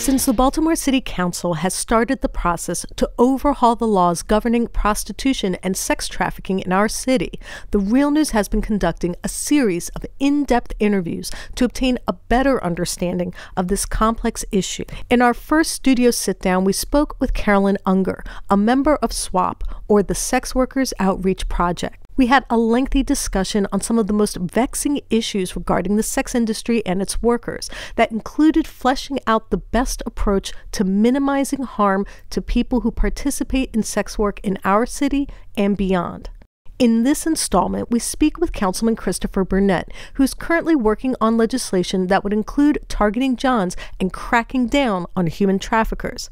Since the Baltimore City Council has started the process to overhaul the laws governing prostitution and sex trafficking in our city, the Real News has been conducting a series of in-depth interviews to obtain a better understanding of this complex issue. In our first studio sit-down, we spoke with Carolyn Unger, a member of SWAP, or the Sex Workers Outreach Project. We had a lengthy discussion on some of the most vexing issues regarding the sex industry and its workers that included fleshing out the best approach to minimizing harm to people who participate in sex work in our city and beyond. In this installment, we speak with Councilman Christopher Burnett, who's currently working on legislation that would include targeting Johns and cracking down on human traffickers.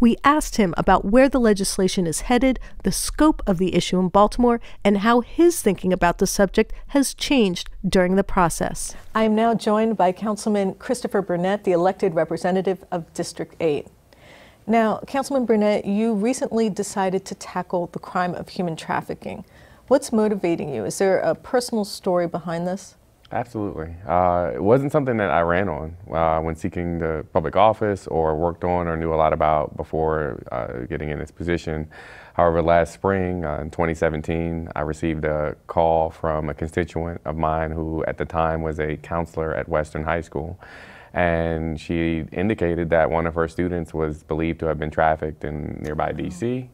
We asked him about where the legislation is headed, the scope of the issue in Baltimore, and how his thinking about the subject has changed during the process. I am now joined by Councilman Christopher Burnett, the elected representative of District 8. Now, Councilman Burnett, you recently decided to tackle the crime of human trafficking. What's motivating you? Is there a personal story behind this? Absolutely. It wasn't something that I ran on when seeking the public office or worked on or knew a lot about before getting in this position. However, last spring in 2017, I received a call from a constituent of mine who at the time was a counselor at Western High School. And she indicated that one of her students was believed to have been trafficked in nearby DC,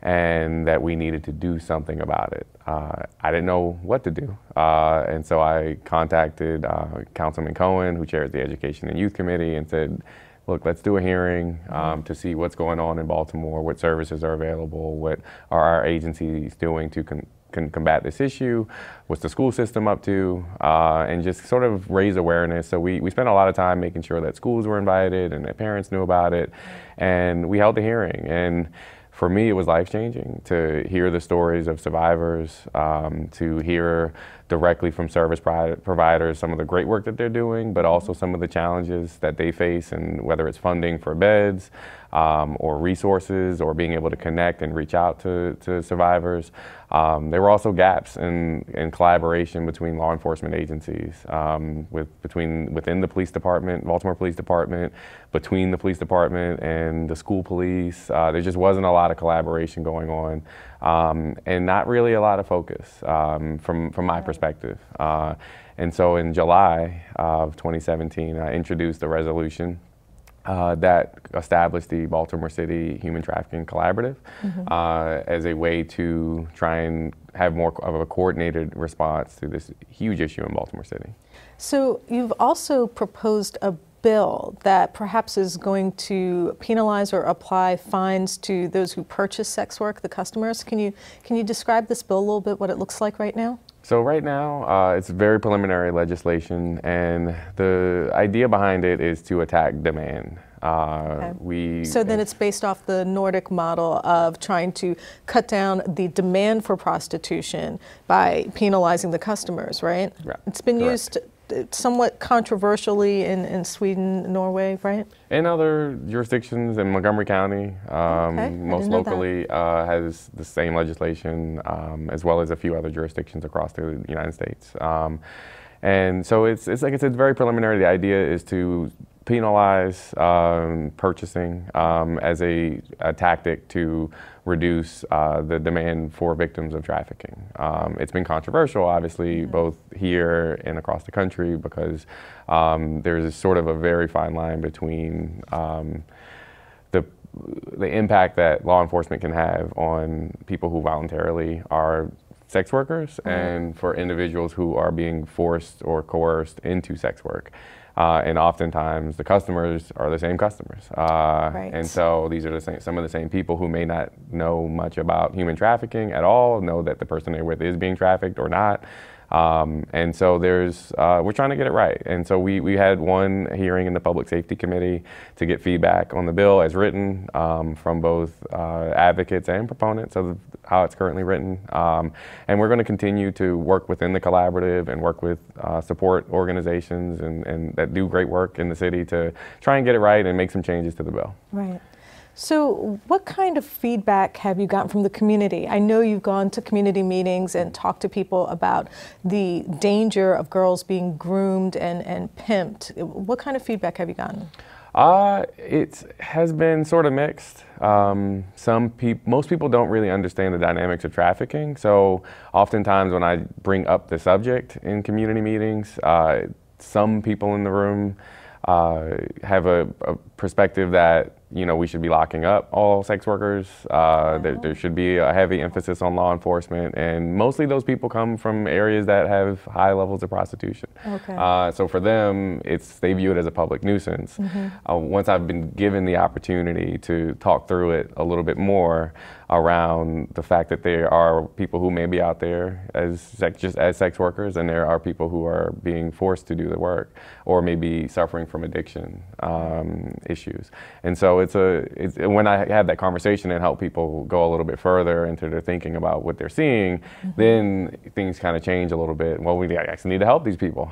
and that we needed to do something about it. I didn't know what to do. And so I contacted Councilman Cohen, who chairs the Education and Youth Committee, and said, look, let's do a hearing to see what's going on in Baltimore, what services are available, what are our agencies doing to combat this issue, what's the school system up to, and just sort of raise awareness. So we spent a lot of time making sure that schools were invited and that parents knew about it, and we held the hearing. And for me, it was life-changing to hear the stories of survivors, to hear directly from service providers some of the great work that they're doing, but also some of the challenges that they face, and whether it's funding for beds or resources or being able to connect and reach out to survivors. There were also gaps in collaboration between law enforcement agencies, within the police department, Baltimore Police Department, between the police department and the school police. There just wasn't a lot of collaboration going on, and not really a lot of focus from my perspective. And so in July of 2017, I introduced a resolution that established the Baltimore City Human Trafficking Collaborative as a way to try and have more of a coordinated response to this huge issue in Baltimore City. So you've also proposed a bill that perhaps is going to penalize or apply fines to those who purchase sex work, the customers. Can you describe this bill a little bit, what it looks like right now? So right now, it's very preliminary legislation, and the idea behind it is to attack demand. Okay. So then it's based off the Nordic model of trying to cut down the demand for prostitution by penalizing the customers, right? Right. It's been Correct. used somewhat controversially in Sweden, Norway, right? In other jurisdictions, in Montgomery County, most locally, has the same legislation, as well as a few other jurisdictions across the United States. And so it's like I said, very preliminary. The idea is to penalize purchasing as a tactic to reduce the demand for victims of trafficking. It's been controversial, obviously, both here and across the country, because there's sort of a very fine line between the impact that law enforcement can have on people who voluntarily are sex workers and for individuals who are being forced or coerced into sex work. And oftentimes the customers are the same customers. Right. And so these are some of the same people who may not know much about human trafficking at all, know that the person they're with is being trafficked or not. And so we're trying to get it right. And so we had one hearing in the Public Safety Committee to get feedback on the bill as written from both advocates and proponents of how it's currently written. And we're going to continue to work within the collaborative and work with support organizations and that do great work in the city to try and get it right and make some changes to the bill. Right. So what kind of feedback have you gotten from the community? I know you've gone to community meetings and talked to people about the danger of girls being groomed and pimped. What kind of feedback have you gotten? It has been sort of mixed. Most people don't really understand the dynamics of trafficking. So oftentimes when I bring up the subject in community meetings, some people in the room have a perspective that we should be locking up all sex workers. There should be a heavy emphasis on law enforcement, and mostly those people come from areas that have high levels of prostitution. Okay. So for them, they view it as a public nuisance. Once I've been given the opportunity to talk through it a little bit more around the fact that there are people who may be out there just as sex workers, and there are people who are being forced to do the work or maybe suffering from addiction issues. And so it's when I have that conversation and help people go a little bit further into their thinking about what they're seeing, then things kind of change a little bit. Well, we actually need to help these people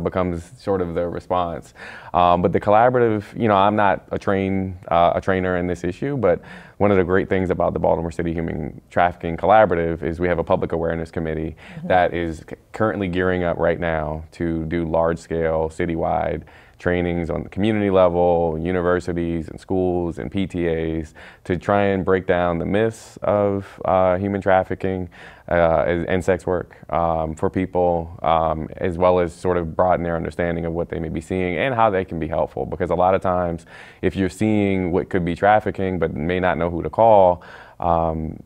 becomes sort of the response. But the collaborative, I'm not a trainer in this issue, but one of the great things about the Baltimore City Human Trafficking Collaborative is we have a public awareness committee that is currently gearing up right now to do large-scale, citywide trainings on the community level, universities and schools and PTAs to try and break down the myths of human trafficking and sex work for people, as well as sort of broaden their understanding of what they may be seeing and how they can be helpful. Because a lot of times, if you're seeing what could be trafficking but may not know who to call,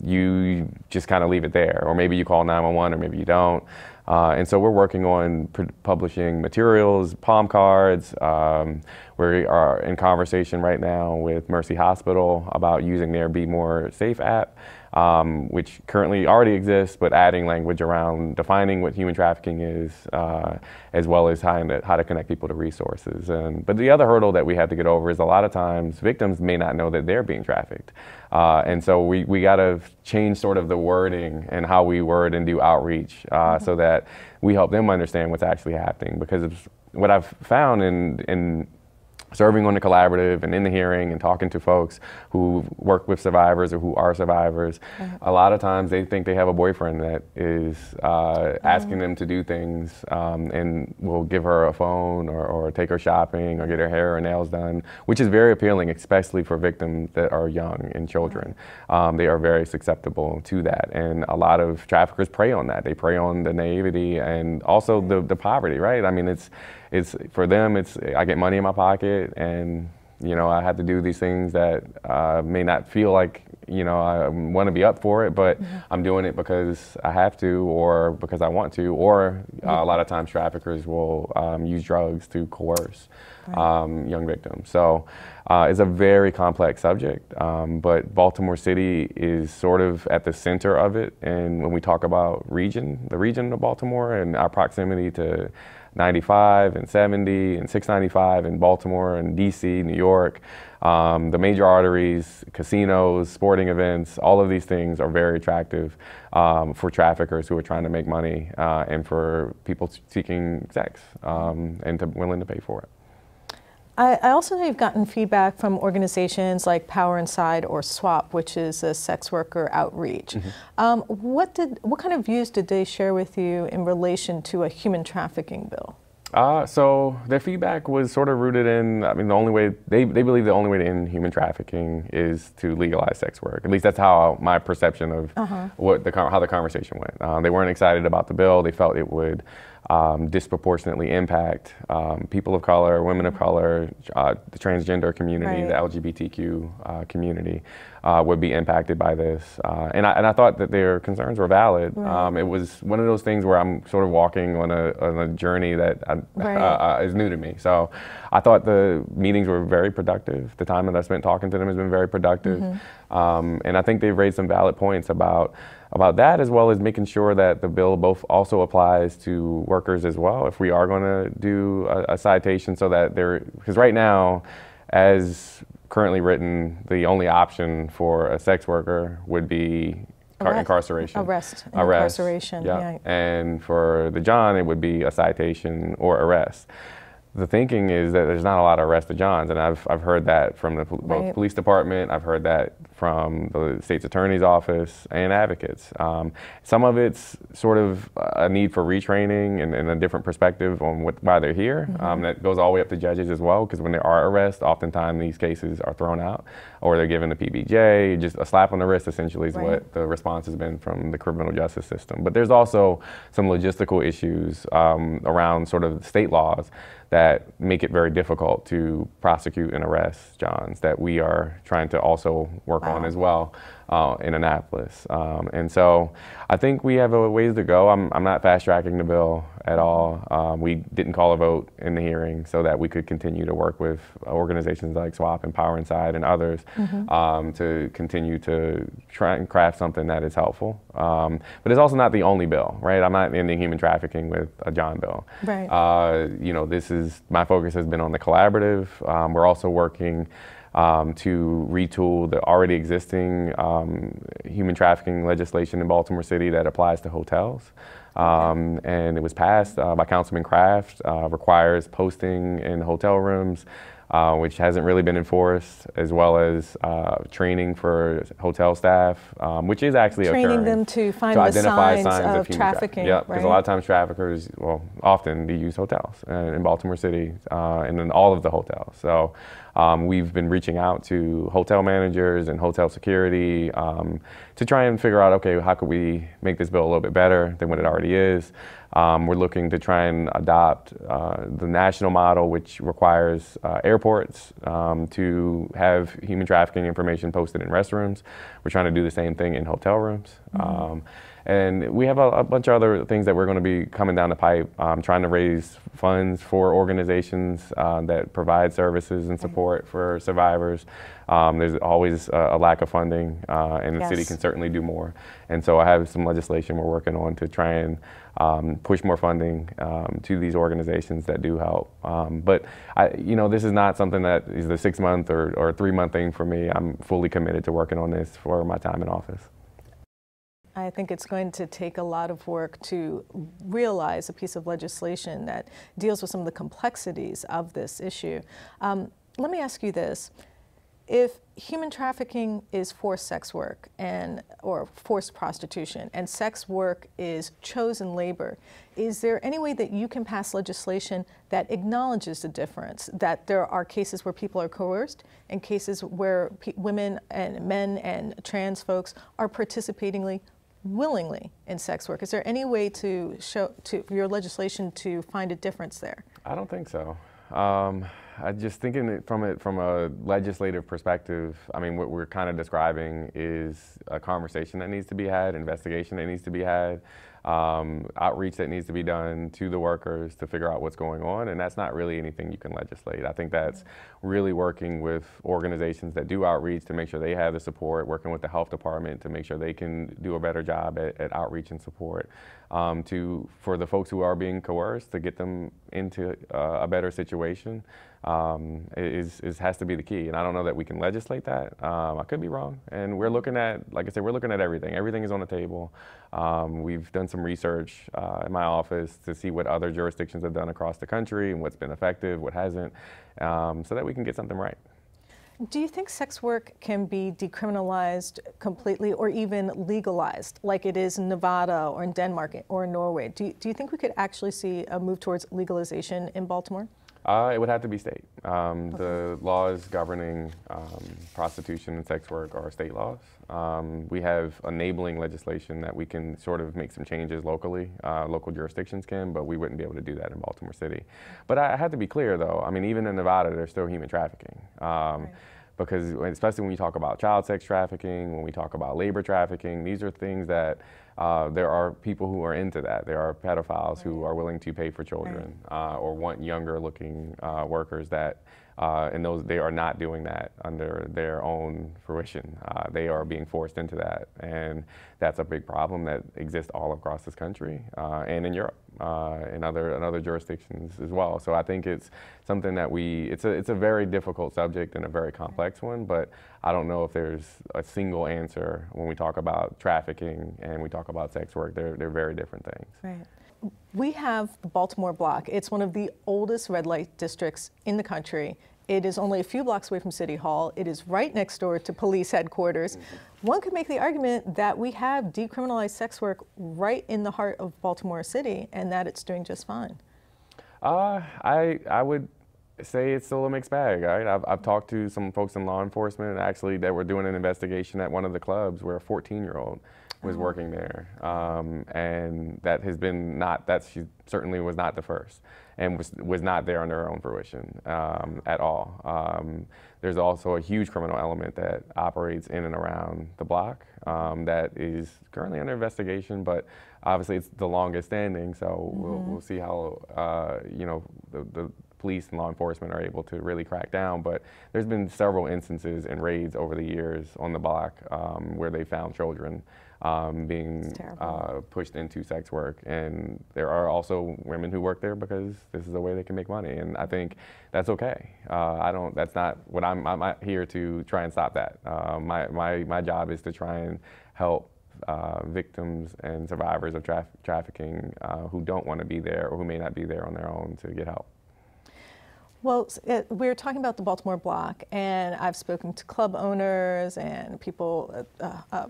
you just kind of leave it there. Or maybe you call 911 or maybe you don't. And so we're working on publishing materials, palm cards. We are in conversation right now with Mercy Hospital about using their Be More Safe app, which currently already exists, but adding language around defining what human trafficking is, as well as how to connect people to resources. But the other hurdle that we have to get over is a lot of times victims may not know that they're being trafficked. And so we got to change sort of the wording and how we word and do outreach so that we help them understand what's actually happening. Because of what I've found in serving on the collaborative and in the hearing and talking to folks who work with survivors or who are survivors, a lot of times they think they have a boyfriend that is asking them to do things and will give her a phone or take her shopping or get her hair or nails done, which is very appealing, especially for victims that are young and children. They are very susceptible to that, and a lot of traffickers prey on that. They prey on the naivety and also the poverty, right? I mean, it's for them, I get money in my pocket and, I have to do these things that may not feel like, I want to be up for it, but I'm doing it because I have to or because I want to, or a lot of times traffickers will use drugs to coerce young victims. So it's a very complex subject, but Baltimore City is sort of at the center of it. And when we talk about the region of Baltimore and our proximity to 95 and 70 and 695 in Baltimore and DC, New York, the major arteries, casinos, sporting events, all of these things are very attractive for traffickers who are trying to make money and for people seeking sex and willing to pay for it. I also know you've gotten feedback from organizations like Power Inside or SWAP, which is a sex worker outreach. What kind of views did they share with you in relation to a human trafficking bill? So their feedback was sort of rooted in, the only way, they believe the only way to end human trafficking is to legalize sex work. At least that's how my perception of how the conversation went. They weren't excited about the bill. They felt it would disproportionately impact people of color, women of color, the transgender community, the LGBTQ community would be impacted by this. And I thought that their concerns were valid. It was one of those things where I'm sort of walking on a journey that is new to me. So I thought the meetings were very productive. The time that I spent talking to them has been very productive. And I think they've raised some valid points about that, as well as making sure that the bill also applies to workers as well. If we are going to do a citation, so that because right now, as currently written, the only option for a sex worker would be incarceration. Arrest. Incarceration. Yeah. And for the John, it would be a citation or arrest. The thinking is that there's not a lot of arrested Johns, and I've heard that from the both police department. I've heard that from the state's attorney's office and advocates. Some of it's sort of a need for retraining and a different perspective on why they're here. That goes all the way up to judges as well, because when there are arrests, oftentimes these cases are thrown out, or they're given the PBJ. Just a slap on the wrist, essentially, is what the response has been from the criminal justice system. But there's also some logistical issues around sort of state laws that make it very difficult to prosecute and arrest Johns, that we are trying to also work on as well in Annapolis. And so I think we have a ways to go. I'm not fast tracking the bill at all. We didn't call a vote in the hearing so that we could continue to work with organizations like SWAP and Power Inside and others to continue to try and craft something that is helpful. But it's also not the only bill, right? I'm not ending human trafficking with a John bill. Right. You know, my focus has been on the collaborative. We're also working to retool the already existing human trafficking legislation in Baltimore City that applies to hotels. And it was passed by Councilman Kraft, requires posting in hotel rooms, which hasn't really been enforced, as well as training for hotel staff, which is actually training them to find the identify signs of human trafficking. Yeah, because a lot of times traffickers, well, often they use hotels in Baltimore City and in all of the hotels. So we've been reaching out to hotel managers and hotel security to try and figure out, okay, how could we make this bill a little bit better than what it already is? We're looking to try and adopt the national model, which requires airports to have human trafficking information posted in restrooms. We're trying to do the same thing in hotel rooms. And we have a bunch of other things that we're going to be coming down the pipe, trying to raise funds for organizations that provide services and support for survivors. There's always a lack of funding, and the city can certainly do more. And so I have some legislation we're working on to try and push more funding to these organizations that do help. But you know, this is not something that is a 6-month or 3-month thing for me. I'm fully committed to working on this for my time in office. I think it's going to take a lot of work to realize a piece of legislation that deals with some of the complexities of this issue. Let me ask you this. If human trafficking is forced sex work or forced prostitution, and sex work is chosen labor, is there any way that you can pass legislation that acknowledges the difference, that there are cases where people are coerced and cases where women and men and trans folks are participating willingly in sex work? Is there any way to show your legislation to find a difference there? I don't think so. I just thinking from a legislative perspective, I mean, what we're kind of describing is a conversation that needs to be had, investigation that needs to be had, outreach that needs to be done to the workers to figure out what's going on, and that's not really anything you can legislate. I think that's really working with organizations that do outreach to make sure they have the support, working with the health department to make sure they can do a better job at outreach and support, for the folks who are being coerced to get them into a better situation. Has to be the key, and I don't know that we can legislate that. I could be wrong, and we're looking at, like I said, we're looking at everything. Everything is on the table. We've done some research in my office to see what other jurisdictions have done across the country and what's been effective, what hasn't, so that we can get something right. Do you think sex work can be decriminalized completely or even legalized like it is in Nevada or in Denmark or in Norway? Do you think we could actually see a move towards legalization in Baltimore? It would have to be state. The laws governing prostitution and sex work are state laws. We have enabling legislation that we can sort of make some changes locally. Local jurisdictions can, but we wouldn't be able to do that in Baltimore City. But I have to be clear, though. I mean, even in Nevada, there's still human trafficking. Because especially when we talk about child sex trafficking, when we talk about labor trafficking, these are things that there are people who are into that. There are pedophiles who are willing to pay for children or want younger looking workers that, and they are not doing that under their own fruition. They are being forced into that, and that's a big problem that exists all across this country and in Europe and other jurisdictions as well. So I think it's something that it's a very difficult subject and a very complex one, but I don't know if there's a single answer when we talk about trafficking and we talk about sex work. They're very different things. Right. we have the Baltimore block. It's one of the oldest red light districts in the country. It is only a few blocks away from City Hall. It is right next door to police headquarters. One could make the argument that we have decriminalized sex work right in the heart of Baltimore City and that it's doing just fine. I would say it's still a mixed bag, right? I've talked to some folks in law enforcement actually that were doing an investigation at one of the clubs where a 14-year-old was working there, and that has been she certainly was not the first, and was not there on their own fruition at all. There's also a huge criminal element that operates in and around the block that is currently under investigation, but obviously it's the longest standing, so we'll see how the police and law enforcement are able to really crack down. But there's been several instances and raids over the years on the block where they found children being pushed into sex work, and there are also women who work there because this is a way they can make money, and I think that's okay. That's not what I'm not here to try and stop that. My job is to try and help victims and survivors of trafficking who don't want to be there or who may not be there on their own to get help. Well, we're talking about the Baltimore block, and I've spoken to club owners and people,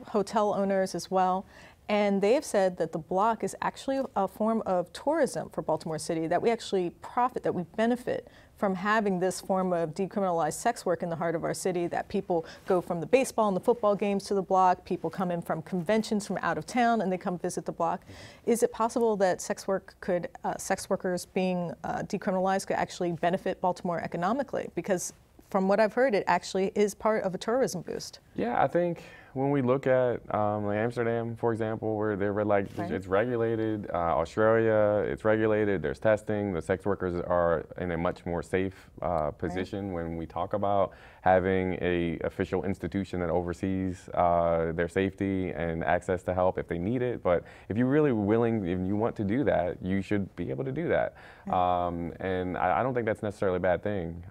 hotel owners as well, and they have said that the block is actually a form of tourism for Baltimore City, that we actually profit, that we benefit from having this form of decriminalized sex work in the heart of our city, that people go from the baseball and the football games to the block, people come in from conventions from out of town and they come visit the block. Is it possible that sex workers being decriminalized could actually benefit Baltimore economically? Because from what I've heard, it actually is part of a tourism boost. Yeah, I think when we look at like Amsterdam, for example, where they're it's regulated, Australia, it's regulated, there's testing, the sex workers are in a much more safe position when we talk about having a official institution that oversees their safety and access to help if they need it. But if you're really willing, if you want to do that, you should be able to do that. And I don't think that's necessarily a bad thing.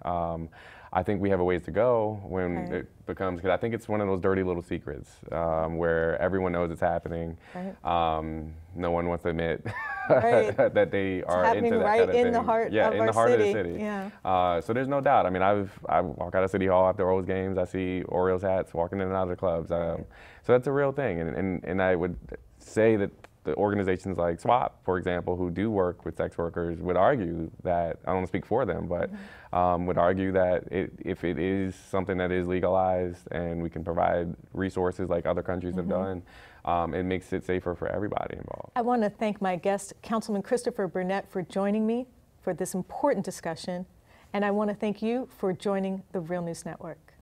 I think we have a ways to go when it becomes, because I think it's one of those dirty little secrets where everyone knows it's happening. No one wants to admit that they are into that right kind of in thing. the heart yeah, of in our the heart city. of the city. Yeah. So there's no doubt. I mean, I walk out of City Hall after Orioles games. I see Orioles hats walking in and out of the clubs. So that's a real thing. And I would say that the organizations like SWAP, for example, who do work with sex workers, would argue that, I don't want to speak for them, but would argue that if it is something that is legalized and we can provide resources like other countries have done, it makes it safer for everybody involved. I want to thank my guest, Councilman Christopher Burnett, for joining me for this important discussion. And I want to thank you for joining the Real News Network.